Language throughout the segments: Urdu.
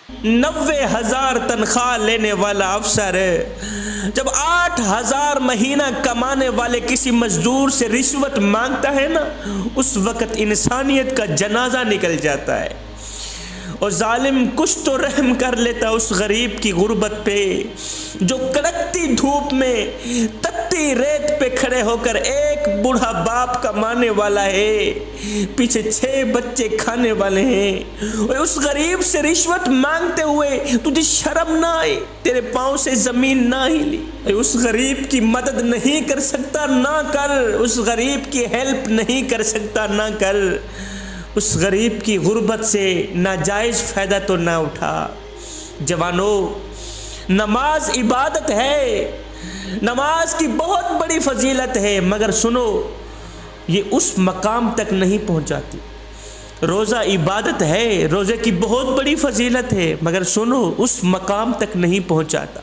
90,000 تنخواہ لینے والا افسر جب 8,000 مہینہ کمانے والے کسی مزدور سے رشوت مانگتا ہے نا، اس وقت انسانیت کا جنازہ نکل جاتا ہے۔ اور ظالم کچھ تو رحم کر لیتا اس غریب کی غربت پہ، جو کڑکتی دھوپ میں تتی ریت پہ کھڑے ہو کر ایک بوڑھا باپ کمانے والا ہے، پیچھے 6 بچے کھانے والے ہیں، اور اس غریب سے رشوت مانگتے ہوئے تجھے شرم نہ آئی، تیرے پاؤں سے زمین نہ ہلی۔ اس غریب کی مدد نہیں کر سکتا نہ کر، اس غریب کی ہیلپ نہیں کر سکتا نہ کر، اس غریب کی غربت سے ناجائز فائدہ تو نہ اٹھا۔ جوانو، نماز عبادت ہے، نماز کی بہت بڑی فضیلت ہے، مگر سنو یہ اس مقام تک نہیں پہنچاتی۔ روزہ عبادت ہے، روزے کی بہت بڑی فضیلت ہے، مگر سنو اس مقام تک نہیں پہنچاتا۔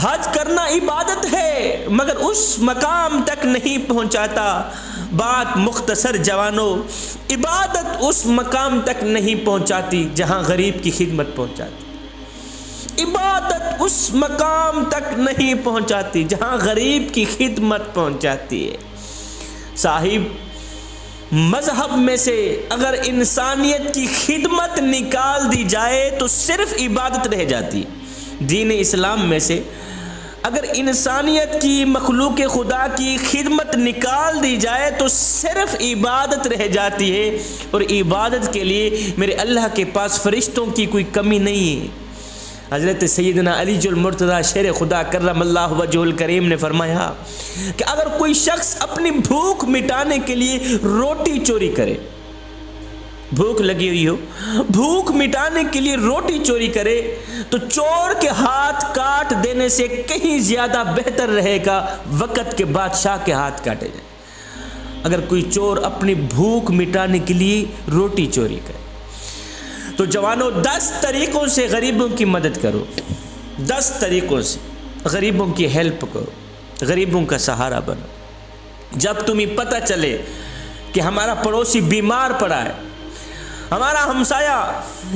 حج کرنا عبادت ہے مگر اس مقام تک نہیں پہنچاتا۔ بات مختصر جوانو، عبادت اس مقام تک نہیں پہنچاتی جہاں غریب کی خدمت پہنچاتی، عبادت اس مقام تک نہیں پہنچاتی جہاں غریب کی خدمت پہنچاتی ہے۔ صاحب، مذہب میں سے اگر انسانیت کی خدمت نکال دی جائے تو صرف عبادت رہ جاتی۔ دین اسلام میں سے اگر انسانیت کی، مخلوق خدا کی خدمت نکال دی جائے تو صرف عبادت رہ جاتی ہے، اور عبادت کے لیے میرے اللہ کے پاس فرشتوں کی کوئی کمی نہیں ہے۔ حضرت سیدنا علی المرتضیٰ شیر خدا کرم اللہ وجہ الکریم نے فرمایا کہ اگر کوئی شخص اپنی بھوک مٹانے کے لیے روٹی چوری کرے، بھوک لگی ہوئی ہو، بھوک مٹانے کے لیے روٹی چوری کرے، تو چور کے ہاتھ کاٹ دینے سے کہیں زیادہ بہتر رہے گا وقت کے بادشاہ کے ہاتھ کاٹے جائیں۔ اگر کوئی چور اپنی بھوک مٹانے کے لیے روٹی چوری کرے تو جوانوں 10 طریقوں سے غریبوں کی مدد کرو، 10 طریقوں سے غریبوں کی ہیلپ کرو، غریبوں کا سہارا بنو۔ جب تمہیں پتہ چلے کہ ہمارا پڑوسی بیمار پڑا ہے، ہمارا ہمسایہ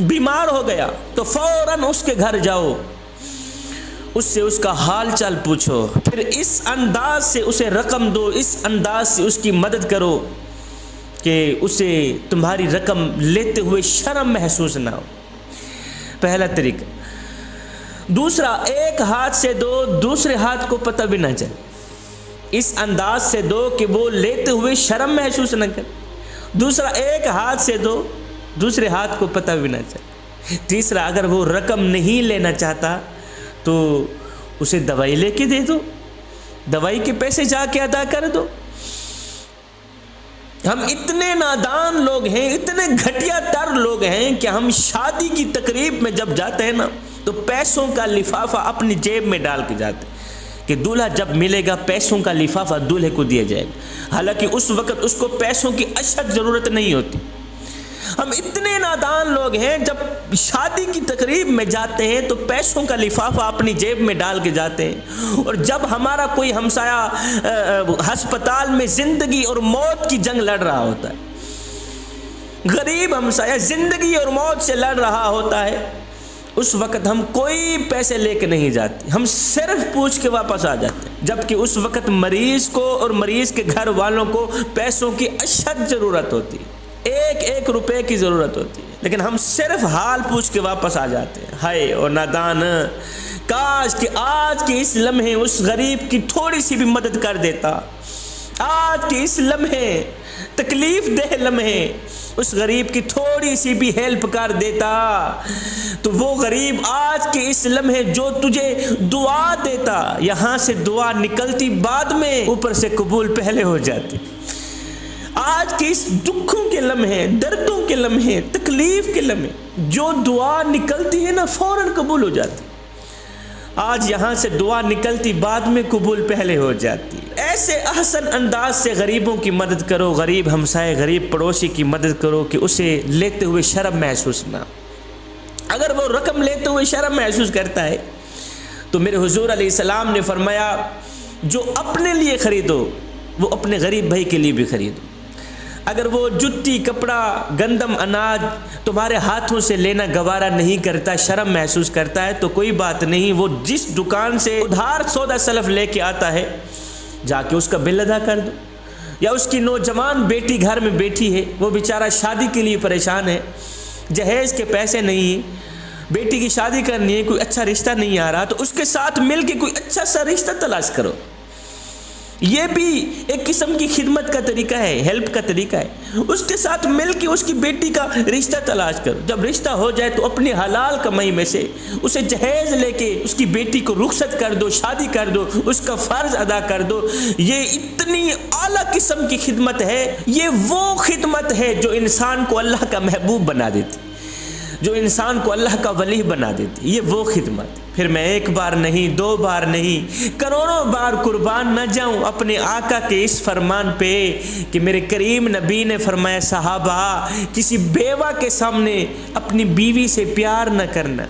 بیمار ہو گیا، تو فوراً اس کے گھر جاؤ، اس سے اس کا حال چال پوچھو، پھر اس انداز سے اسے رقم دو، اس انداز سے اس کی مدد کرو کہ اسے تمہاری رقم لیتے ہوئے شرم محسوس نہ ہو۔ پہلا طریقہ۔ دوسرا، ایک ہاتھ سے دو، دوسرے ہاتھ کو پتہ بھی نہ چلے، اس انداز سے دو کہ وہ لیتے ہوئے شرم محسوس نہ کرے۔ دوسرا، ایک ہاتھ سے دو، دوسرے ہاتھ کو پتہ بھی نہ چلے۔ تیسرا، اگر وہ رقم نہیں لینا چاہتا تو اسے دوائی لے کے دے دو، دوائی کے پیسے جا کے ادا کر دو۔ ہم اتنے نادان لوگ ہیں، اتنے گھٹیا تر لوگ ہیں کہ ہم شادی کی تقریب میں جب جاتے ہیں نا تو پیسوں کا لفافہ اپنی جیب میں ڈال کے جاتے ہیں کہ دولہا جب ملے گا پیسوں کا لفافہ دولہے کو دیا جائے گا، حالانکہ اس وقت اس کو پیسوں کی اشد ضرورت نہیں ہوتی۔ ہم اتنے نادان لوگ ہیں، جب شادی کی تقریب میں جاتے ہیں تو پیسوں کا لفافہ اپنی جیب میں ڈال کے جاتے ہیں، اور جب ہمارا کوئی ہمسایہ ہسپتال میں زندگی اور موت کی جنگ لڑ رہا ہوتا ہے، غریب ہمسایہ زندگی اور موت سے لڑ رہا ہوتا ہے، اس وقت ہم کوئی پیسے لے کے نہیں جاتے، ہم صرف پوچھ کے واپس آ جاتے ہیں، جبکہ اس وقت مریض کو اور مریض کے گھر والوں کو پیسوں کی اشد ضرورت ہوتی ہے، ایک روپے کی ضرورت ہوتی ہے، لیکن ہم صرف حال پوچھ کے واپس آ جاتے ہیں۔ ہائے اور نادان، کاش کہ آج کے اس لمحے اس غریب کی تھوڑی سی بھی مدد کر دیتا، آج کے اس لمحے تکلیف دہ لمحے اس غریب کی تھوڑی سی بھی ہیلپ کر دیتا، تو وہ غریب آج کے اس لمحے جو تجھے دعا دیتا، یہاں سے دعا نکلتی بعد میں، اوپر سے قبول پہلے ہو جاتی۔ آج کے اس دکھوں کے لمحے، دردوں کے لمحے، تکلیف کے لمحے جو دعا نکلتی ہے نا فوراً قبول ہو جاتی، آج یہاں سے دعا نکلتی بعد میں قبول پہلے ہو جاتی۔ ایسے احسن انداز سے غریبوں کی مدد کرو، غریب ہمسائے، غریب پڑوسی کی مدد کرو کہ اسے لیتے ہوئے شرم محسوس نہ۔ اگر وہ رقم لیتے ہوئے شرم محسوس کرتا ہے تو میرے حضور علیہ السلام نے فرمایا جو اپنے لیے خریدو وہ اپنے غریب بھائی کے لیے بھی خریدو۔ اگر وہ جتی کپڑا گندم اناج تمہارے ہاتھوں سے لینا گوارا نہیں کرتا، شرم محسوس کرتا ہے، تو کوئی بات نہیں، وہ جس دکان سے ادھار سودا سلف لے کے آتا ہے جا کے اس کا بل ادا کر دو۔ یا اس کی نوجوان بیٹی گھر میں بیٹھی ہے، وہ بیچارہ شادی کے لیے پریشان ہے، جہیز کے پیسے نہیں ہیں، بیٹی کی شادی کرنی ہے، کوئی اچھا رشتہ نہیں آ رہا، تو اس کے ساتھ مل کے کوئی اچھا سا رشتہ تلاش کرو۔ یہ بھی ایک قسم کی خدمت کا طریقہ ہے، ہیلپ کا طریقہ ہے۔ اس کے ساتھ مل کے اس کی بیٹی کا رشتہ تلاش کرو، جب رشتہ ہو جائے تو اپنی حلال کمائی میں سے اسے جہیز لے کے اس کی بیٹی کو رخصت کر دو، شادی کر دو، اس کا فرض ادا کر دو۔ یہ اتنی اعلیٰ قسم کی خدمت ہے، یہ وہ خدمت ہے جو انسان کو اللہ کا محبوب بنا دیتی، جو انسان کو اللہ کا ولی بنا دیتی، یہ وہ خدمت۔ پھر میں ایک بار نہیں، دو بار نہیں، کروڑوں بار قربان نہ جاؤں اپنے آقا کے اس فرمان پہ کہ میرے کریم نبی نے فرمایا صحابہ کسی بیوہ کے سامنے اپنی بیوی سے پیار نہ کرنا،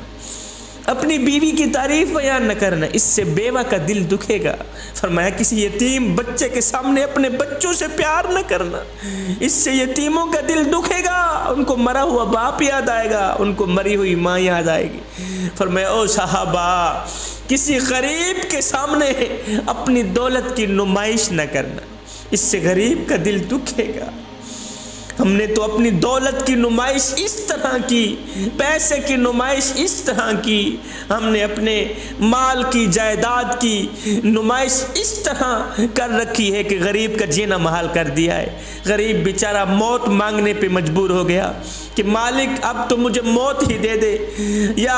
اپنی بیوی کی تعریف بیان نہ کرنا، اس سے بیوہ کا دل دکھے گا۔ فرمایا کسی یتیم بچے کے سامنے اپنے بچوں سے پیار نہ کرنا، اس سے یتیموں کا دل دکھے گا، ان کو مرا ہوا باپ یاد آئے گا، ان کو مری ہوئی ماں یاد آئے گی۔ فرمایا او صحابہ کسی غریب کے سامنے اپنی دولت کی نمائش نہ کرنا، اس سے غریب کا دل دکھے گا۔ ہم نے تو اپنی دولت کی نمائش اس طرح کی، پیسے کی نمائش اس طرح کی، ہم نے اپنے مال کی جائیداد کی نمائش اس طرح کر رکھی ہے کہ غریب کا جینا محال کر دیا ہے۔ غریب بیچارہ موت مانگنے پہ مجبور ہو گیا کہ مالک اب تو مجھے موت ہی دے دے، یا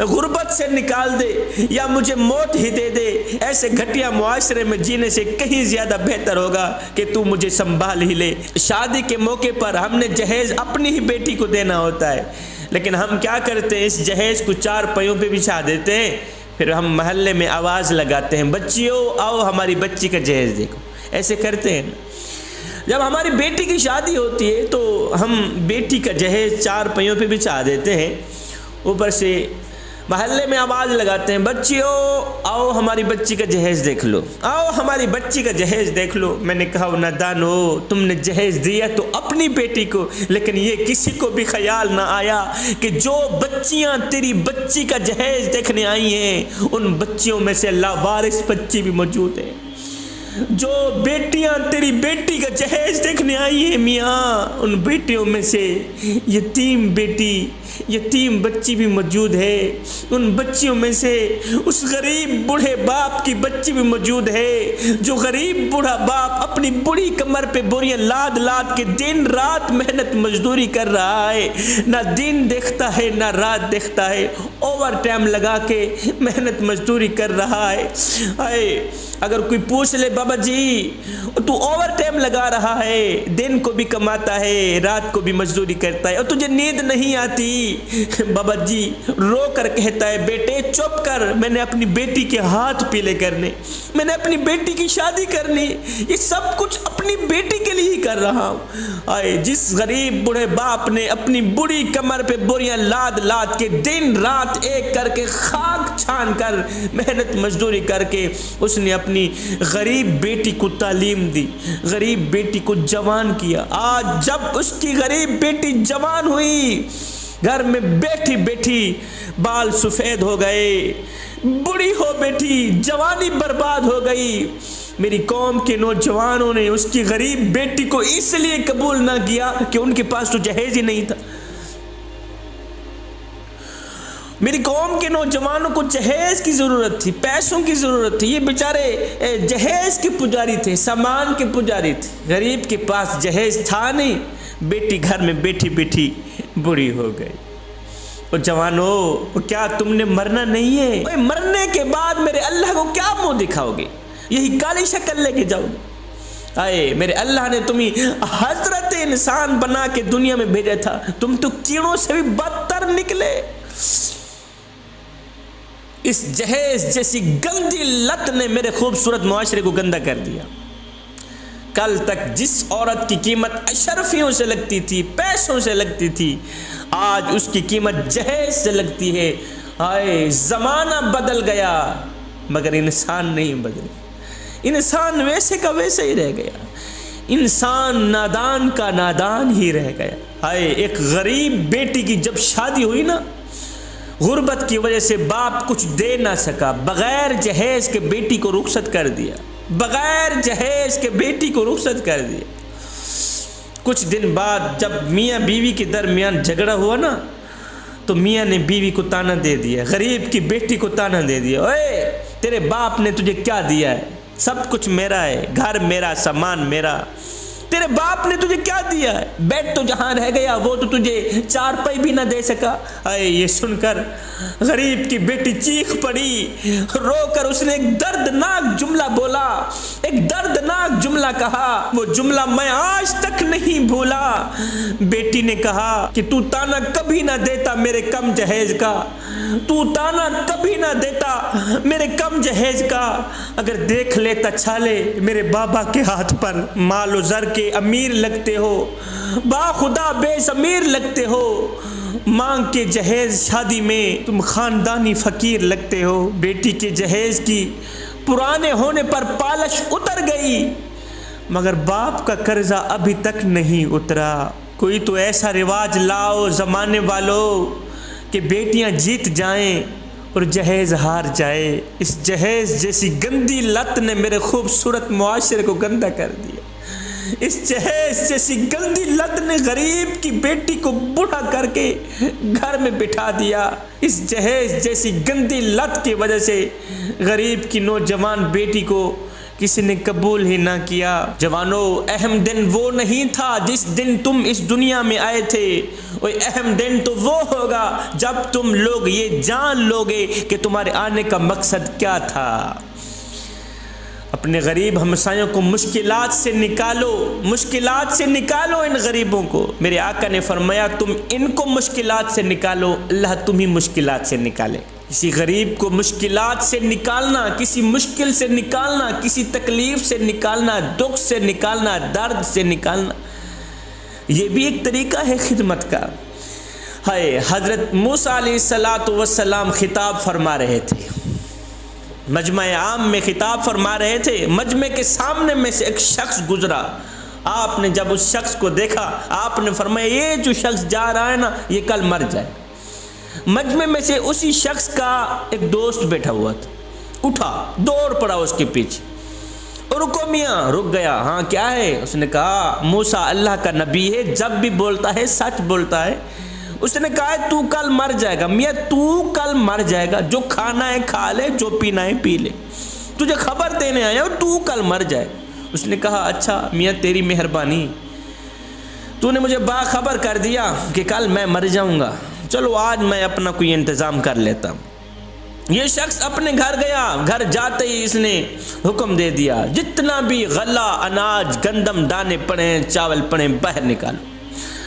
غربت سے نکال دے، یا مجھے موت ہی دے دے۔ ایسے گھٹیا معاشرے میں جینے سے کہیں زیادہ بہتر ہوگا کہ تو مجھے سنبھال ہی لے۔ شادی کے موقع پر ہم نے جہیز اپنی ہی بیٹی کو دینا ہوتا ہے، لیکن ہم کیا کرتے ہیں، اس جہیز کو 4 پہیوں پہ بچھا دیتے ہیں، پھر ہم محلے میں آواز لگاتے ہیں بچیوں آؤ ہماری بچی کا جہیز دیکھو، ایسے کرتے ہیں۔ جب ہماری بیٹی کی شادی ہوتی ہے تو ہم بیٹی کا جہیز 4 پہیوں پہ بچھا دیتے ہیں، اوپر سے محلے میں آواز لگاتے ہیں بچیوں آؤ ہماری بچی کا جہیز دیکھ لو، آؤ ہماری بچی کا جہیز دیکھ لو۔ میں نے کہا نادانو تم نے جہیز دیا تو اپنی بیٹی کو، لیکن یہ کسی کو بھی خیال نہ آیا کہ جو بچیاں تیری بچی کا جہیز دیکھنے آئی ہیں ان بچیوں میں سے لاوارث بچی بھی موجود ہے، جو بیٹیاں تیری بیٹی کا جہیز دیکھنے آئی ہیں میاں ان بیٹیوں میں سے یتیم بیٹی، یتیم بچی بھی موجود ہے، ان بچیوں میں سے اس غریب بوڑھے باپ کی بچی بھی موجود ہے، جو غریب بوڑھا باپ اپنی بڑی کمر پہ بوریاں لاد لاد کے دن رات محنت مزدوری کر رہا ہے، نہ دن دیکھتا ہے نہ رات دیکھتا ہے، اوور ٹائم لگا کے محنت مزدوری کر رہا ہے۔ اگر کوئی پوچھ لے بابا جی تو اوور ٹائم لگا رہا ہے، دن کو بھی کماتا ہے رات کو بھی مزدوری کرتا ہے اور تجھے نیند نہیں آتی، بابا جی رو کر کہتا ہے بیٹے چپ کر، میں نے اپنی بیٹی کے ہاتھ پیلے کرنے، میں نے اپنی بیٹی کی شادی کرنی، یہ سب کچھ اپنی بیٹی کے لیے ہی کر رہا ہوں۔ جس غریب بوڑھے باپ نے اپنی بڑی کمر پہ بوریاں لاد لاد کے دن رات ایک کر کے خاک چھان کر محنت مزدوری کر کے اس نے اپنی غریب بیٹی کو تعلیم دی، غریب بیٹی کو جوان کیا، آج جب اس کی غریب بیٹی جوان ہوئی گھر میں بیٹھی بیٹھی بال سفید ہو گئے، بڑی ہو بیٹھی، جوانی برباد ہو گئی، میری قوم کے نوجوانوں نے اس کی غریب بیٹی کو اس لیے قبول نہ کیا کہ ان کے پاس تو جہیز ہی نہیں تھا۔ میری قوم کے نوجوانوں کو جہیز کی ضرورت تھی، پیسوں کی ضرورت تھی، یہ بیچارے جہیز کے پجاری تھے، سامان کے پجاری تھے، غریب کے پاس جہیز تھا نہیں، بیٹی گھر میں بیٹھی بیٹھی بڑی ہو گئی۔ اور جوانوں کیا تم نے مرنا نہیں ہے؟ مرنے کے بعد میرے اللہ کو کیا منہ دکھاؤ گے؟ یہی کالی شکل لے کے جاؤ گے؟ میرے اللہ نے تمہیں حضرت انسان بنا کے دنیا میں بھیجا تھا، تم تو کیڑوں سے بھی بدتر نکلے۔ اس جہیز جیسی گندی لت نے میرے خوبصورت معاشرے کو گندا کر دیا۔ کل تک جس عورت کی قیمت اشرفیوں سے لگتی تھی، پیسوں سے لگتی تھی، آج اس کی قیمت جہیز سے لگتی ہے۔ زمانہ بدل گیا مگر انسان نہیں بدل، انسان ویسے کا ویسے ہی رہ گیا۔ انسان نادان کا نادان ہی رہ گیا۔ ہائے، ایک غریب بیٹی کی جب شادی ہوئی نا، غربت کی وجہ سے باپ کچھ دے نہ سکا، بغیر جہیز کے بیٹی کو رخصت کر دیا، بغیر جہیز کے بیٹی کو رخصت کر دیا۔ کچھ دن بعد جب میاں بیوی کے درمیان جھگڑا ہوا نا، تو میاں نے بیوی کو تانا دے دیا، غریب کی بیٹی کو تانا دے دیا، اوے تیرے باپ نے تجھے کیا دیا ہے؟ سب کچھ میرا ہے، گھر میرا، سامان میرا، تیرے باپ نے تجھے کیا دیا ہے؟ بیڈ تو جہاں رہ گیا وہ تو تجھے چارپائی بھی نہ دے سکا۔ اے یہ سن کر غریب کی بیٹی چیخ پڑی، رو کر اس نے ایک دردناک جملہ بولا، ایک دردناک جملہ کہا، وہ جملہ میں آج تک نہیں بھولا۔ بیٹی نے کہا کہ تو تانا کبھی نہ دیتا میرے کم جہیز کا، تو تانا کبھی نہ دیتا میرے کم جہیز کا، اگر دیکھ لیتا چھالے میرے بابا کے ہاتھ پر، مال و زر کے امیر لگتے ہو، با خدا بے ضمیر لگتے ہو، مانگ کے جہیز شادی میں تم خاندانی فقیر لگتے ہو۔ بیٹی کے جہیز کی پرانے ہونے پر پالش اتر گئی، مگر باپ کا قرضہ ابھی تک نہیں اترا۔ کوئی تو ایسا رواج لاؤ زمانے والوں کہ بیٹیاں جیت جائیں اور جہیز ہار جائے۔ اس جہیز جیسی گندی لت نے میرے خوبصورت معاشرے کو گندا کر دیا۔ اس جہیز جیسی گندی لت نے غریب کی بیٹی کو بوڑھا کر کے گھر میں بٹھا دیا۔ اس جہیز جیسی گندی لت کی وجہ سے غریب کی نوجوان بیٹی کو کسی نے قبول ہی نہ کیا۔ جوانوں، اہم دن وہ نہیں تھا جس دن تم اس دنیا میں آئے تھے، اور اہم دن تو وہ ہوگا جب تم لوگ یہ جان لوگے کہ تمہارے آنے کا مقصد کیا تھا۔ اپنے غریب ہمسایوں کو مشکلات سے نکالو، مشکلات سے نکالو ان غریبوں کو۔ میرے آقا نے فرمایا تم ان کو مشکلات سے نکالو، اللہ تمہیں مشکلات سے نکالے۔ کسی غریب کو مشکلات سے نکالنا، کسی مشکل سے نکالنا، کسی تکلیف سے نکالنا، دکھ سے نکالنا، درد سے نکالنا، یہ بھی ایک طریقہ ہے خدمت کا۔ ہائے، حضرت موسیٰ علیہ السلام خطاب فرما رہے تھے، مجمع عام میں خطاب فرما رہے تھے، مجمع کے سامنے میں سے ایک شخص گزرا، آپ نے جب اس شخص کو دیکھا آپ نے فرمایا یہ جو شخص جا رہا ہے نا یہ کل مر جائے۔ مجمع میں سے اسی شخص کا ایک دوست بیٹھا ہوا تھا، اٹھا دوڑ پڑا اس کے پیچھے، اور رکو میاں، رک گیا، ہاں کیا ہے؟ اس نے کہا موسیٰ اللہ کا نبی ہے، جب بھی بولتا ہے سچ بولتا ہے۔ اس نے کہا تو کل مر جائے گا میاں، تو کل مر جائے گا، جو کھانا ہے کھا لے، جو پینا ہے پی لے، تجھے خبر دینے آیا ہوں تو کل مر جائے۔ اس نے کہا اچھا میاں تیری مہربانی، تو نے مجھے باخبر کر دیا کہ کل میں مر جاؤں گا، چلو آج میں اپنا کوئی انتظام کر لیتا ہوں۔ یہ شخص اپنے گھر گیا، گھر جاتے ہی اس نے حکم دے دیا جتنا بھی غلہ، اناج، گندم دانے پڑے ہیں، چاول پڑے ہیں، باہر نکالو۔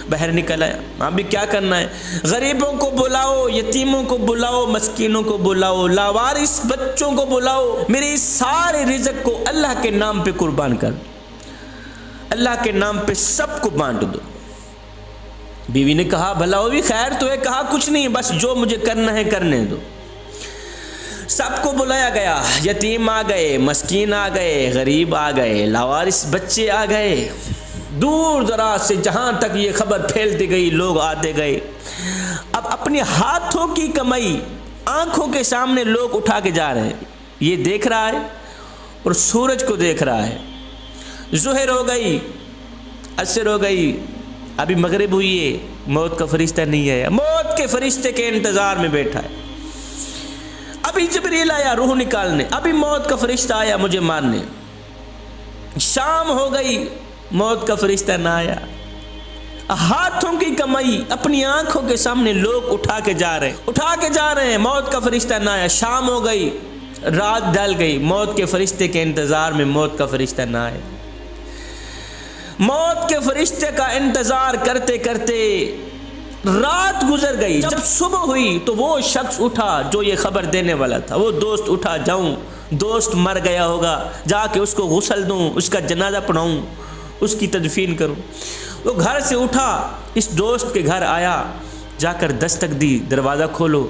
باہر نکل آیا، ابھی کیا کرنا ہے؟ غریبوں کو بلاؤ، یتیموں کو بلاؤ، مسکینوں کو بلاؤ، لاوارث بچوں کو بلاؤ، میرے سارے رزق کو اللہ کے نام پہ قربان کر دو، اللہ کے نام پہ سب کو بانٹ دو۔ بیوی نے کہا بھلا ہوئی خیر تو ہے، کہا کچھ نہیں، بس جو مجھے کرنا ہے کرنے دو۔ سب کو بلایا گیا، یتیم آ گئے، مسکین آ گئے، غریب آ گئے، لاوارث بچے آ گئے، دور دراز سے جہاں تک یہ خبر پھیلتی گئی لوگ آتے گئے۔ اب اپنے ہاتھوں کی کمائی آنکھوں کے سامنے لوگ اٹھا کے جا رہے ہیں، یہ دیکھ رہا ہے اور سورج کو دیکھ رہا ہے۔ ظہر ہو گئی، عصر ہو گئی، ابھی مغرب ہوئی ہے، موت کا فرشتہ نہیں آیا، موت کے فرشتے کے انتظار میں بیٹھا ہے۔ ابھی جبریل آیا روح نکالنے، ابھی موت کا فرشتہ آیا مجھے مارنے۔ شام ہو گئی، موت کا فرشتہ نہ آیا۔ ہاتھوں کی کمائی اپنی آنکھوں کے سامنے لوگ اٹھا کے جا رہے ہیں، موت کا فرشتہ نہ آیا۔ شام ہو گئی، رات ڈل گئی، موت کے فرشتے کے انتظار میں موت کا فرشتہ نہ آیا۔ موت کے فرشتے کا انتظار کرتے کرتے رات گزر گئی۔ جب صبح ہوئی تو وہ شخص اٹھا جو یہ خبر دینے والا تھا، وہ دوست اٹھا، جاؤں دوست مر گیا ہوگا، جا کے اس کو غسل دوں، اس کا جنازہ پڑھاؤں، اس کی تدفین کروں۔ وہ گھر سے اٹھا، اس دوست کے گھر آیا، جا کر دستک دی، دروازہ کھولو۔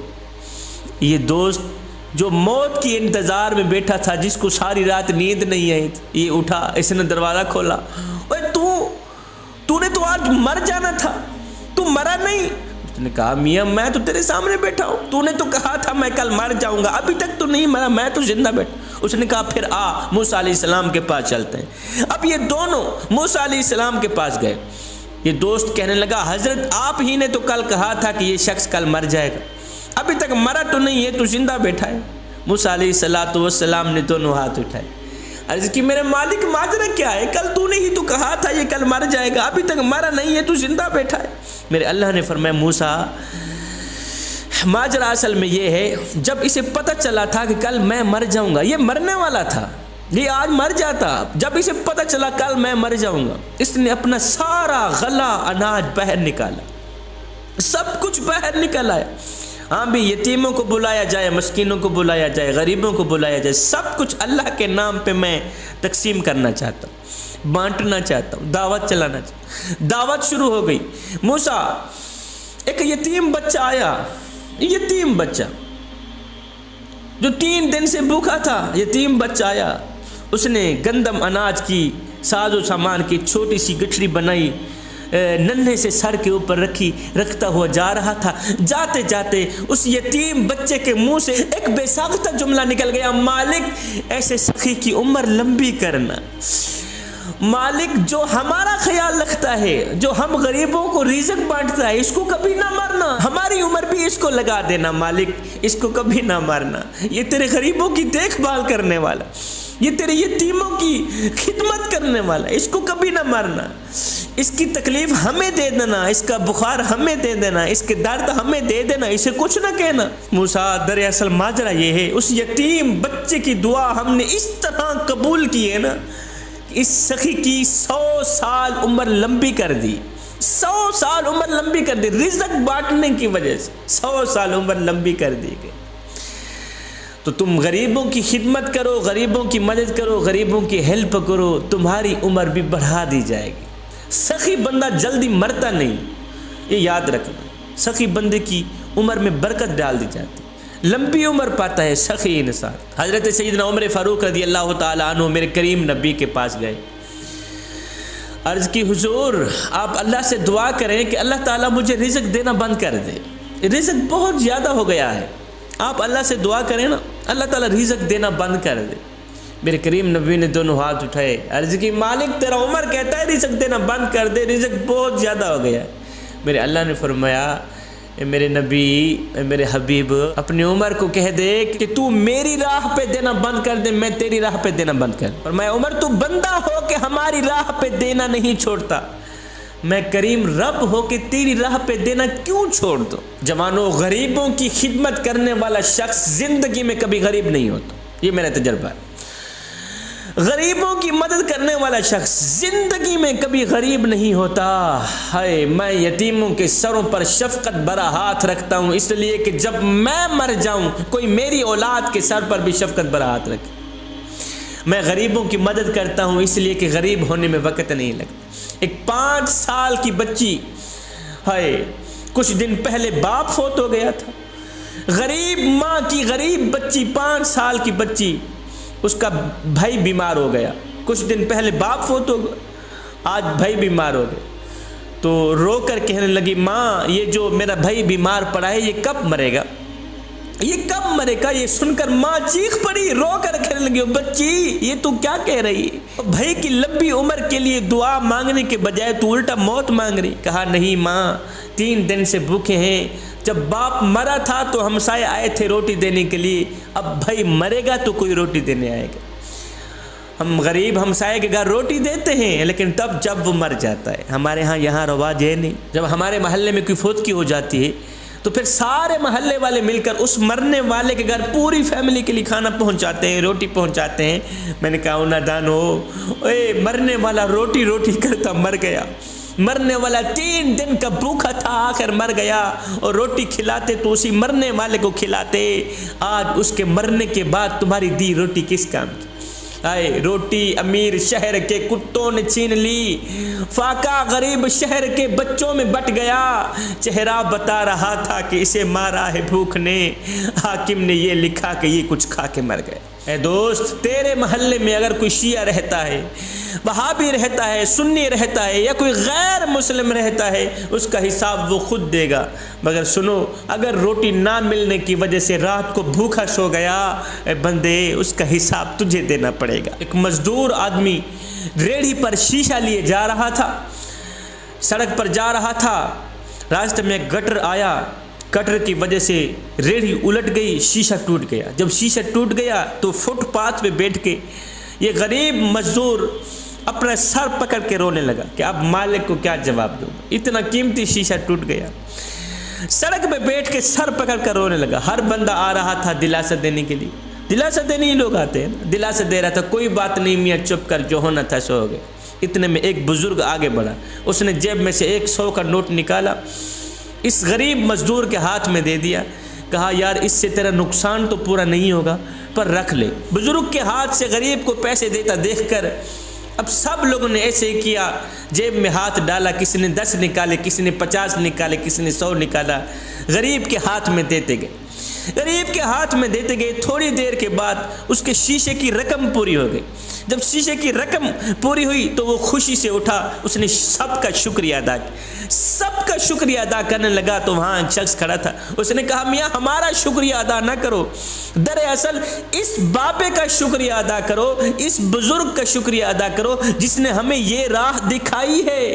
یہ دوست جو موت کی انتظار میں بیٹھا تھا، جس کو ساری رات نیند نہیں آئی تھی، یہ اٹھا، اس نے دروازہ کھولا، اوے تو نے تو آج مر جانا تھا، تو مرا نہیں۔ اس نے کہا میاں میں تو تیرے سامنے بیٹھا ہوں، تو نے تو کہا تھا میں کل مر جاؤں گا، ابھی تک تو نہیں مرا، میں تو زندہ بیٹھا۔ اس نے کہا پھر آ موسیٰ علیہ السلام کے پاس چلتے ہیں۔ اب یہ دونوں موسیٰ علیہ السلام کے پاس گئے۔ یہ دوست کہنے لگا حضرت آپ ہی نے تو کل کہا تھا کہ یہ شخص کل مر جائے گا، ابھی تک مرا تو نہیں ہے، تو زندہ بیٹھا ہے۔ موسیٰ علیہ السلام نے دونوں ہاتھ اٹھائے، عرض کی میرے مالک ماجرا کیا ہے؟ کل تو نے ہی تو کہا تھا یہ کل مر جائے گا، ابھی تک مرا نہیں ہے، تو زندہ بیٹھا ہے۔ میرے اللہ نے فرمایا موسیٰ ماجرا اصل میں یہ ہے، جب اسے پتہ چلا تھا کہ کل میں مر جاؤں گا، یہ مرنے والا تھا، یہ آج مر جاتا، جب اسے پتہ چلا کل میں مر جاؤں گا، اس نے اپنا سارا غلہ اناج باہر نکالا، سب کچھ باہر نکالا ہے۔ ہاں بھی یتیموں کو بلایا جائے، مسکینوں کو بلایا جائے، غریبوں کو بلایا جائے، سب کچھ اللہ کے نام پہ میں تقسیم کرنا چاہتا ہوں، بانٹنا چاہتا ہوں، دعوت چلانا چاہتا ہوں۔ دعوت شروع ہو گئی۔ موسیٰ ایک یتیم بچہ آیا، یتیم بچہ جو 3 دن سے بھوکا تھا، یتیم بچہ آیا، اس نے گندم اناج کی ساز و سامان کی چھوٹی سی گٹھڑی بنائی، ننھے سے سر کے اوپر رکھی، رکھتا ہوا جا رہا تھا۔ جاتے جاتے اس یتیم بچے کے منہ سے ایک بے ساختہ جملہ نکل گیا، مالک ایسے سخی کی عمر لمبی کرنا۔ مالک جو ہمارا خیال رکھتا ہے، جو ہم غریبوں کو رزق بانٹتا ہے، اس کو کبھی نہ مارنا، ہماری عمر بھی اس کو لگا دینا مالک، اس کو کبھی نہ مارنا، یہ تیرے غریبوں کی دیکھ بھال کرنے والا، یہ تیرے یتیموں کی خدمت کرنے والا، اس کو کبھی نہ مارنا، اس کی تکلیف ہمیں دے دینا، اس کا بخار ہمیں دے دینا، اس کے درد ہمیں دے دینا، اسے کچھ نہ کہنا۔ موسیٰ دراصل ماجرا یہ ہے، اس یتیم بچے کی دعا ہم نے اس طرح قبول کی ہے نا، اس سخی کی 100 سال عمر لمبی کر دی، 100 سال عمر لمبی کر دی، رزق بانٹنے کی وجہ سے 100 سال عمر لمبی کر دی گئی۔ تو تم غریبوں کی خدمت کرو، غریبوں کی مدد کرو، غریبوں کی ہیلپ کرو، تمہاری عمر بھی بڑھا دی جائے گی۔ سخی بندہ جلدی مرتا نہیں، یہ یاد رکھنا، سخی بندے کی عمر میں برکت ڈال دی جاتی، لمبی عمر پاتا ہے سخی انسان۔ حضرت سیدنا عمر فاروق رضی اللہ تعالیٰ عنہ میرے کریم نبی کے پاس گئے، عرض کی حضور آپ اللہ سے دعا کریں کہ اللہ تعالیٰ مجھے رزق دینا بند کر دے، رزق بہت زیادہ ہو گیا ہے، آپ اللہ سے دعا کریں نا اللہ تعالیٰ رزق دینا بند کر دے۔ میرے کریم نبی نے دونوں ہاتھ اٹھائے، عرض کی مالک تیرا عمر کہتا ہے رزق دینا بند کر دے، رزق بہت زیادہ ہو گیا ہے۔ میرے اللہ نے فرمایا اے میرے نبی، اے میرے حبیب، اپنی عمر کو کہہ دے کہ تو میری راہ پہ دینا بند کر دے، میں تیری راہ پہ دینا بند کر دے۔ فرمایا عمر تو بندہ ہو کہ ہماری راہ پہ دینا نہیں چھوڑتا، میں کریم رب ہو کہ تیری راہ پہ دینا کیوں چھوڑ دو۔ جوانوں، غریبوں کی خدمت کرنے والا شخص زندگی میں کبھی غریب نہیں ہوتا، یہ میرا تجربہ ہے۔ غریبوں کی مدد کرنے والا شخص زندگی میں کبھی غریب نہیں ہوتا۔ ہائے، میں یتیموں کے سروں پر شفقت بھرا ہاتھ رکھتا ہوں، اس لیے کہ جب میں مر جاؤں کوئی میری اولاد کے سر پر بھی شفقت بھرا ہاتھ رکھے۔ میں غریبوں کی مدد کرتا ہوں اس لیے کہ غریب ہونے میں وقت نہیں لگتا۔ ایک 5 سال کی بچی، ہائے، کچھ دن پہلے باپ فوت ہو گیا تھا، غریب ماں کی غریب بچی، 5 سال کی بچی، اس کا بھائی بیمار ہو گیا، کچھ دن پہلے باپ فوت ہو گیا، آج بھائی بیمار ہو گیا، تو رو کر کہنے لگی ماں یہ جو میرا بھائی بیمار پڑا ہے یہ کب مرے گا، یہ کب مرے گا؟ یہ سن کر ماں چیخ پڑی، رو کر کہنے لگی بچی یہ تو کیا کہہ رہی ہے؟ بھائی کی لمبی عمر کے لیے دعا مانگنے کے بجائے تو الٹا موت مانگ رہی۔ کہا نہیں ماں، 3 دن سے بھوکے ہیں، جب باپ مرا تھا تو ہمسائے آئے تھے روٹی دینے کے لیے، اب بھائی مرے گا تو کوئی روٹی دینے آئے گا۔ ہم غریب ہمسائے کے گھر روٹی دیتے ہیں لیکن تب جب وہ مر جاتا ہے۔ ہمارے ہاں یہاں رواج ہے نہیں، جب ہمارے محلے میں کوئی فوتگی ہو جاتی ہے تو پھر سارے محلے والے مل کر اس مرنے والے کے گھر پوری فیملی کے لیے کھانا پہنچاتے ہیں، روٹی پہنچاتے ہیں۔ میں نے کہا انہا دانو، اے مرنے والا روٹی روٹی کرتا مر گیا، مرنے والا 3 دن کا بھوکا تھا آخر مر گیا، اور روٹی کھلاتے تو اسی مرنے والے کو کھلاتے، آج اس کے مرنے کے بعد تمہاری دی روٹی کس کام کی؟ آئے روٹی امیر شہر کے کتوں نے چھین لی، فاقہ غریب شہر کے بچوں میں بٹ گیا، چہرہ بتا رہا تھا کہ اسے مارا ہے بھوک نے، حاکم نے یہ لکھا کہ یہ کچھ کھا کے مر گئے۔ اے دوست، تیرے محلے میں اگر کوئی شیعہ رہتا ہے، وہابی رہتا ہے، سنی رہتا ہے، یا کوئی غیر مسلم رہتا ہے، اس کا حساب وہ خود دے گا۔ مگر سنو، اگر روٹی نہ ملنے کی وجہ سے رات کو بھوکا سو گیا، اے بندے، اس کا حساب تجھے دینا پڑے گا۔ ایک مزدور آدمی ریڑھی پر شیشہ لیے جا رہا تھا، سڑک پر جا رہا تھا، راستے میں گٹر آیا، گٹر کی وجہ سے ریڑھی الٹ گئی، شیشہ ٹوٹ گیا۔ جب شیشہ ٹوٹ گیا تو فٹ پاتھ پہ بیٹھ کے یہ غریب مزدور اپنا سر پکڑ کے رونے لگا کہ اب مالک کو کیا جواب دوں، اتنا قیمتی شیشہ ٹوٹ گیا۔ سڑک پہ بیٹھ کے سر پکڑ کر رونے لگا۔ ہر بندہ آ رہا تھا دلاسا دینے کے لیے، دلاسا دینے ہی لوگ آتے ہیں، دلاسا دے رہا تھا، کوئی بات نہیں میاں چپ کر، جو ہونا تھا سو ہو گیا۔ اتنے میں ایک بزرگ آگے بڑھا، اس نے جیب میں سے 100 کا نوٹ نکالا، اس غریب مزدور کے ہاتھ میں دے دیا، کہا یار اس سے تیرا نقصان تو پورا نہیں ہوگا پر رکھ لے۔ بزرگ کے ہاتھ سے غریب کو پیسے دیتا دیکھ کر اب سب لوگوں نے ایسے ہی کیا، جیب میں ہاتھ ڈالا، کسی نے 10 نکالے، کسی نے 50 نکالے، کسی نے 100 نکالا، غریب کے ہاتھ میں دیتے گئے، غریب کے ہاتھ میں دیتے گئے۔ تھوڑی دیر کے بعد اس کے شیشے کی رقم پوری ہو گئی۔ جب شیشے کی رقم پوری ہوئی تو وہ خوشی سے اٹھا، اس نے سب کا شکریہ ادا کیا، سب کا شکریہ ادا کرنے لگا تو وہاں ایک شخص کھڑا تھا، اس نے کہا میاں ہمارا شکریہ ادا نہ کرو، دراصل اس بابے کا شکریہ ادا کرو، اس بزرگ کا شکریہ ادا کرو جس نے ہمیں یہ راہ دکھائی ہے،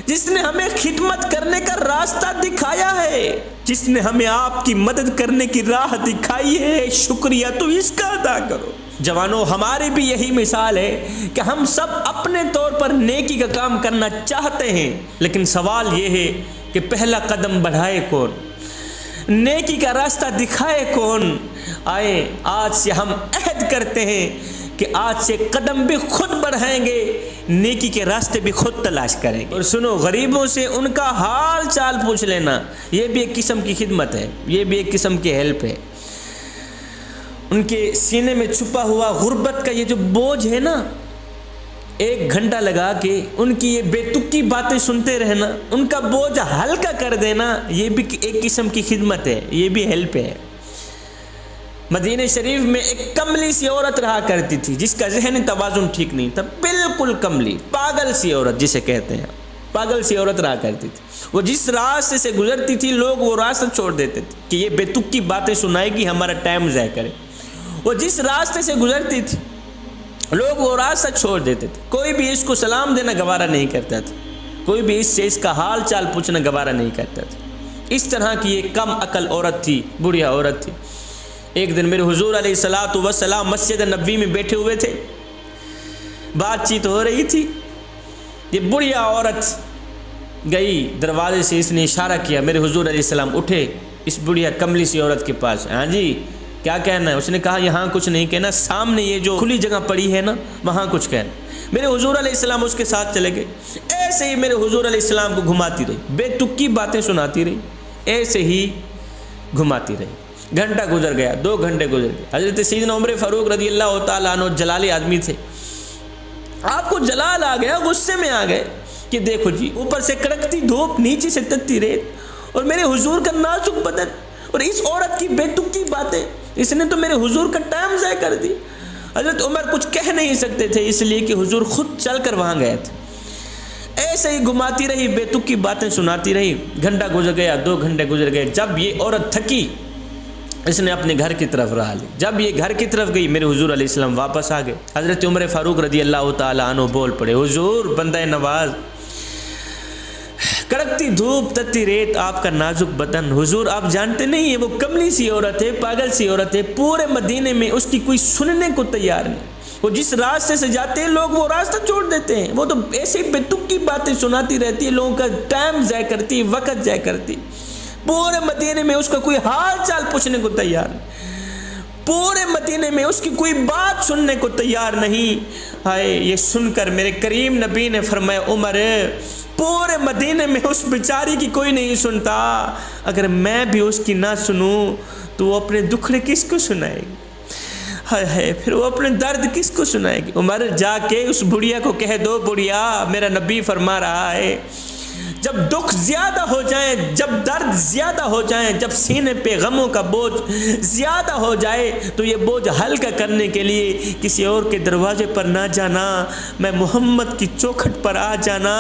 جس نے ہمیں خدمت کرنے کا راستہ دکھایا ہے، جس نے ہمیں آپ کی مدد کرنے کی راہ دکھائی ہے، شکریہ تو اس کا ادا کرو۔ جوانوں، ہماری بھی یہی مثال ہے کہ ہم سب اپنے طور پر نیکی کا کام کرنا چاہتے ہیں، لیکن سوال یہ ہے کہ پہلا قدم بڑھائے کون، نیکی کا راستہ دکھائے کون۔ آئے آج سے ہم عہد کرتے ہیں کہ آج سے قدم بھی خود بڑھائیں گے، نیکی کے راستے بھی خود تلاش کریں گے۔ اور سنو، غریبوں سے ان کا حال چال پوچھ لینا، یہ بھی ایک قسم کی خدمت ہے، یہ بھی ایک قسم کی ہیلپ ہے۔ ان کے سینے میں چھپا ہوا غربت کا یہ جو بوجھ ہے نا، 1 گھنٹہ لگا کے ان کی یہ بے تکی باتیں سنتے رہنا، ان کا بوجھ ہلکا کر دینا، یہ بھی ایک قسم کی خدمت ہے، یہ بھی ہیلپ ہے۔ مدینہ شریف میں ایک کملی سی عورت رہا کرتی تھی جس کا ذہنی توازن ٹھیک نہیں تھا، بالکل کملی، پاگل سی عورت جسے کہتے ہیں، پاگل سی عورت رہا کرتی تھی۔ وہ جس راستے سے گزرتی تھی لوگ وہ راستہ چھوڑ دیتے تھے کہ یہ بے تکی باتیں سنائے گی، ہمارا ٹائم ضائع کرے۔ وہ جس راستے سے گزرتی تھی لوگ وہ راستہ چھوڑ دیتے تھے، کوئی بھی اس کو سلام دینا گوارا نہیں کرتا تھا، کوئی بھی اس سے اس کا حال چال پوچھنا گوارا نہیں کرتا تھا۔ اس طرح کی یہ کم عقل عورت تھی، بڑھیا عورت تھی۔ ایک دن میرے حضور علیہ الصلوۃ والسلام مسجد نبوی میں بیٹھے ہوئے تھے، بات چیت ہو رہی تھی، یہ بڑھیا عورت گئی دروازے سے، اس نے اشارہ کیا، میرے حضور علیہ السلام اٹھے اس بڑھیا کملی سی عورت کے پاس، ہاں جی کیا کہنا ہے؟ اس نے کہا یہاں کچھ نہیں کہنا، سامنے یہ جو کھلی جگہ پڑی ہے نا وہاں کچھ کہنا۔ میرے حضور علیہ السلام اس کے ساتھ چلے گئے، ایسے ہی میرے حضور علیہ السلام کو گھماتی رہی، بے تکی باتیں سناتی رہی، ایسے ہی گھماتی رہی۔ گھنٹہ گزر گیا، 2 گھنٹے گزر گئے۔ حضرت سیدنا عمر فاروق رضی اللہ تعالیٰ عنہ جلالی آدمی تھے، آپ کو جلال آ گیا، غصے میں آ گئے کہ دیکھو جی، اوپر سے کڑکتی دھوپ، نیچے سے تتی ریت، اور میرے حضور کا نازک بدن، اور اس عورت کی بے تکی باتیں، اس نے تو میرے حضور کا ٹائم ضائع کر دی۔ حضرت عمر کچھ کہہ نہیں سکتے تھے، اس لیے کہ حضور خود چل کر وہاں گئے تھے۔ ایسے ہی گھماتی رہی، بے تکی باتیں سناتی رہی، گھنٹہ گزر گیا، 2 گھنٹے گزر گئے۔ جب یہ عورت تھکی اس نے اپنے گھر کی طرف راہ لی، جب یہ گھر کی طرف گئی میرے حضور علیہ السلام واپس آ گئے۔ حضرت عمر فاروق رضی اللہ تعالیٰ عنہ بول پڑے، حضور بندہ نواز، کڑکتی دھوپ تتی ریت، آپ کا نازک بدن، حضور آپ جانتے نہیں ہے وہ کملی سی عورت ہے، پاگل سی عورت ہے، پورے مدینے میں اس کی کوئی سننے کو تیار نہیں، وہ جس راستے سے جاتے ہیں لوگ وہ راستہ چھوڑ دیتے ہیں، وہ تو ایسی بے تکی باتیں سناتی رہتی ہے، لوگوں کا ٹائم ضائع کرتی، وقت ضائع کرتی، پورے مدینے میں اس کا کوئی حال چال پوچھنے کو تیار نہیں، پورے مدینے میں اس کی کوئی بات سننے کو تیار نہیں۔ ہائے، یہ سن کر میرے کریم نبی نے فرمایا، عمر پورے مدینے میں اس بیچاری کی کوئی نہیں سنتا، اگر میں بھی اس کی نہ سنوں تو وہ اپنے دکھڑے کس کو سنائے گی؟ ہائے، پھر وہ اپنے درد کس کو سنائے گی؟ عمر جا کے اس بڑھیا کو کہہ دو، بڑھیا میرا نبی فرما رہا ہے جب دکھ زیادہ ہو جائیں، جب درد زیادہ ہو جائیں، جب سینے پہ غموں کا بوجھ زیادہ ہو جائے، تو یہ بوجھ ہلکا کرنے کے لیے کسی اور کے دروازے پر نہ جانا، میں محمد کی چوکھٹ پر آ جانا،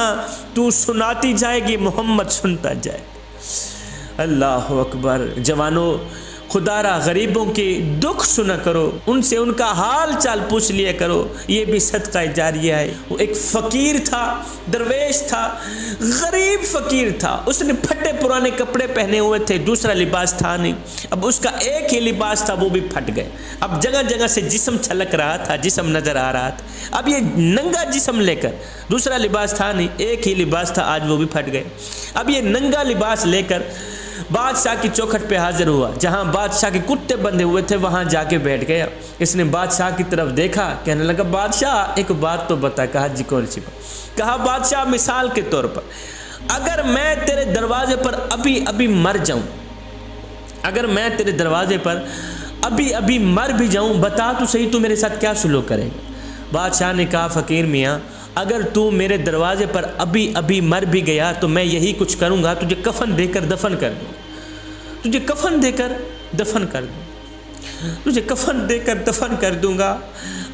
تو سناتی جائے گی، محمد سنتا جائے۔ اللہ اکبر۔ جوانوں، خدا را غریبوں کے دکھ سنا کرو، ان سے ان کا حال چال پوچھ لیا کرو، یہ بھی صدقہ جاریہ ہے۔ وہ ایک فقیر تھا، درویش تھا، غریب فقیر تھا، اس نے پھٹے پرانے کپڑے پہنے ہوئے تھے، دوسرا لباس تھا نہیں، اب اس کا ایک ہی لباس تھا، وہ بھی پھٹ گئے، اب جگہ جگہ سے جسم چھلک رہا تھا، جسم نظر آ رہا تھا، اب یہ ننگا جسم لے کر، دوسرا لباس تھا نہیں، ایک ہی لباس تھا، آج وہ بھی پھٹ گئے، اب یہ ننگا لباس لے کر بادشاہ کی چوکھٹ پہ حاضر ہوا، جہاں بادشاہ کے کتے بندھے ہوئے تھے وہاں جا کے بیٹھ گیا۔ اس نے بادشاہ کی طرف دیکھا، کہنے لگا بادشاہ ایک بات تو بتا۔ کہا جی کون سی بات؟ کہا بادشاہ مثال کے طور پر اگر میں تیرے دروازے پر ابھی مر جاؤں، اگر میں تیرے دروازے پر ابھی مر بھی جاؤں، بتا تو صحیح تو میرے ساتھ کیا سلوک کرے گا؟ بادشاہ نے کہا فقیر میاں اگر تو میرے دروازے پر ابھی مر بھی گیا تو میں یہی کچھ کروں گا، تجھے کفن دے کر دفن کر دوں، تجھے کفن دے کر دفن کر دوں، تجھے کفن دے کر دفن کر دوں گا۔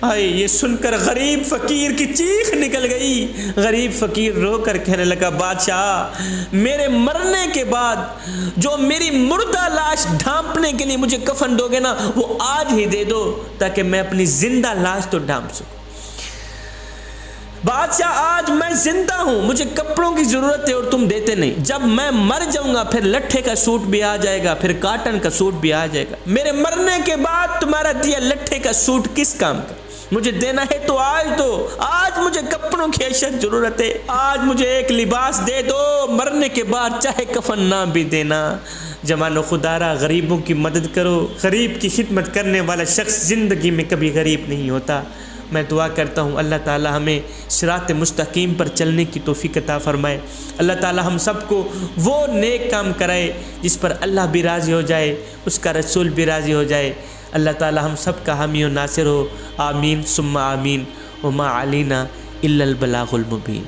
آئے یہ سن کر غریب فقیر کی چیخ نکل گئی، غریب فقیر رو کر کہنے لگا بادشاہ میرے مرنے کے بعد جو میری مردہ لاش ڈھانپنے کے لیے مجھے کفن دو گے نا، وہ آج ہی دے دو تاکہ میں اپنی زندہ لاش تو ڈھانپ سکوں۔ بادشاہ آج میں زندہ ہوں، مجھے کپڑوں کی ضرورت ہے اور تم دیتے نہیں، جب میں مر جاؤں گا پھر لٹھے کا سوٹ بھی آ جائے گا، پھر کاٹن کا سوٹ بھی آ جائے گا، میرے مرنے کے بعد تمہارا دیا لٹھے کا سوٹ کس کام کا؟ مجھے دینا ہے تو آج دو، آج مجھے کپڑوں کی اشد ضرورت ہے، آج مجھے ایک لباس دے دو، مرنے کے بعد چاہے کفن نہ بھی دینا۔ جوانو خدا را غریبوں کی مدد کرو، غریب کی خدمت کرنے والا شخص زندگی میں کبھی غریب نہیں ہوتا۔ میں دعا کرتا ہوں اللہ تعالی ہمیں صراط مستقیم پر چلنے کی توفیق عطا فرمائے، اللہ تعالی ہم سب کو وہ نیک کام کرائے جس پر اللہ بھی راضی ہو جائے، اس کا رسول بھی راضی ہو جائے، اللہ تعالی ہم سب کا حامی و ناصر ہو، آمین ثم آمین، وما علینا الا البلاغ المبین۔